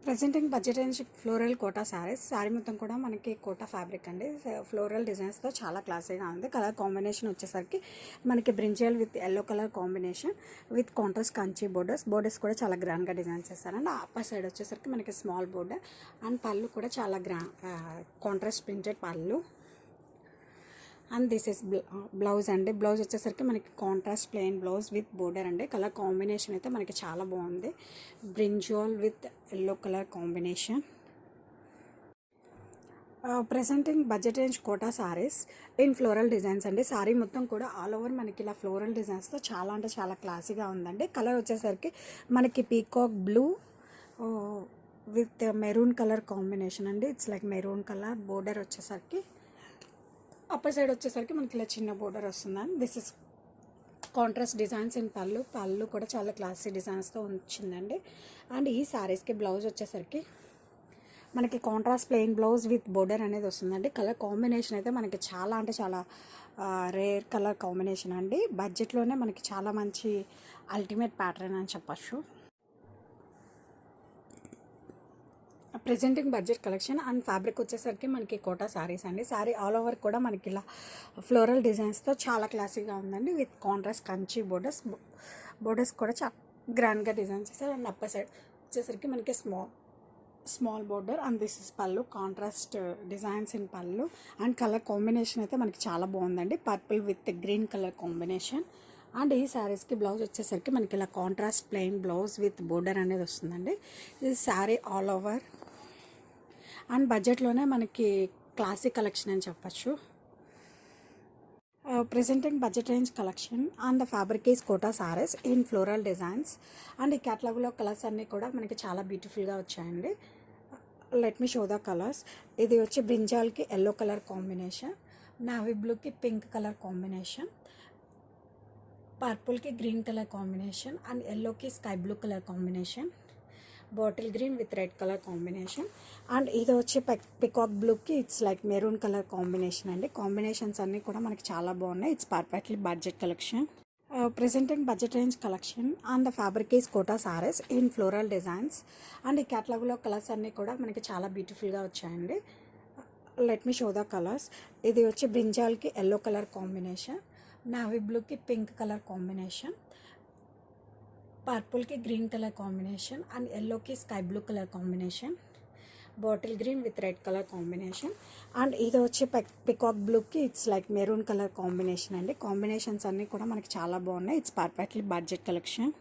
Presenting budget range floral Kota sari మొత్తం కూడా మనకి కోటా ఫ్యాబ్రిక్ అండి. ఫ్లోరల్ డిజైన్స్తో చాలా క్లాసీగా ఉంది. కలర్ కాంబినేషన్ వచ్చేసరికి మనకి brinjal with yellow colour combination with contrast Kanchi borders కూడా చాలా గ్రాండ్గా డిజైన్ చేశారండి. అప్పర్ సైడ్ వచ్చేసరికి మనకి స్మాల్ బోర్డర్ అండ్ పళ్ళు కూడా చాలా కాంట్రాస్ట్ ప్రింటెడ్ పళ్ళు. అండ్ దిస్ ఇస్ బ్లౌజ్ అండి. బ్లౌజ్ వచ్చేసరికి మనకి contrast plain blouse with border అండి. కలర్ కాంబినేషన్ అయితే మనకి చాలా బాగుంది. Brinjal with yellow colour combination. Presenting budget range Kota saris in floral designs అండి. సారీ మొత్తం కూడా ఆల్ ఓవర్ మనకి ఇలా ఫ్లోరల్ డిజైన్స్తో చాలా అంటే చాలా క్లాసీగా ఉందండి. కలర్ వచ్చేసరికి మనకి peacock blue with maroon colour combination అండి. It's like maroon colour. Border వచ్చేసరికి అప్పర్ సైడ్ వచ్చేసరికి మనకి ఇలా చిన్న బోర్డర్ వస్తుందండి. This is contrast designs in పళ్ళు కూడా చాలా క్లాసీ డిజైన్స్తో వచ్చిందండి. అండ్ ఈ శారీస్కి బ్లౌజ్ వచ్చేసరికి మనకి contrast plain blouse with border అనేది వస్తుందండి. కలర్ కాంబినేషన్ అయితే మనకి చాలా అంటే చాలా రేర్ కలర్ కాంబినేషన్ అండి. బడ్జెట్లోనే మనకి చాలా మంచి అల్టిమేట్ ప్యాటర్న్ అని చెప్పచ్చు. Presenting budget collection and fabric వచ్చేసరికి మనకి కోటా శారీస్ అండి. శారీ ఆల్ ఓవర్ కూడా మనకి ఇలా ఫ్లోరల్ డిజైన్స్తో చాలా క్లాసీగా ఉందండి. విత్ కాంట్రాస్ట్ కంచి బోర్డర్స్ కూడా చాలా గ్రాండ్గా డిజైన్ చేశారు. అండ్ అప్పర్ సైడ్ వచ్చేసరికి మనకి small border and this is పళ్ళు. కాంట్రాస్ట్ డిజైన్స్ ఇన్ పళ్ళు అండ్ కలర్ కాంబినేషన్ అయితే మనకి చాలా బాగుందండి. Purple with green colour combination. And ఈ శారీస్కి బ్లౌజ్ వచ్చేసరికి మనకి ఇలా contrast plain blouse with border అనేది వస్తుందండి. ఇది శారీ ఆల్ ఓవర్ అండ్ బడ్జెట్లోనే మనకి క్లాసిక్ కలెక్షన్ అని చెప్పచ్చు. Presenting budget range collection and the fabric is Kota saris in floral designs. And ఈ క్యాటలాగ్లో కలర్స్ అన్నీ కూడా మనకి చాలా బ్యూటిఫుల్గా వచ్చాయండి. Let me show the colours. ఇది వచ్చి బ్రింజాల్కి ఎల్లో కలర్ కాంబినేషన్, నావీ బ్లూకి పింక్ కలర్ కాంబినేషన్, పర్పుల్కి గ్రీన్ కలర్ కాంబినేషన్ అండ్ ఎల్లోకి sky blue colour combination, bottle green with red colour combination. And ఇది వచ్చి పికాక్ బ్లూకి it's like maroon colour combination అండి. కాంబినేషన్స్ అన్నీ కూడా మనకి చాలా బాగున్నాయి. It's perfectly budget collection. Presenting budget range collection and the fabric is Kota saris in floral designs. And ఈ క్యాటలాగ్లో కలర్స్ అన్నీ కూడా మనకి చాలా బ్యూటిఫుల్గా వచ్చాయండి. Let me show the colours. ఇది వచ్చి బ్రింజాల్కి ఎల్లో కలర్ కాంబినేషన్, నావీ బ్లూకి పింక్ కలర్ కాంబినేషన్, పర్పుల్కి గ్రీన్ కలర్ కాంబినేషన్ అండ్ ఎల్లోకి sky blue colour combination, bottle green with red colour combination. And ఇది వచ్చి పికాక్ బ్లూకి it's like maroon colour combination అండి. కాంబినేషన్స్ అన్నీ కూడా మనకి చాలా బాగున్నాయి. It's perfectly budget collection.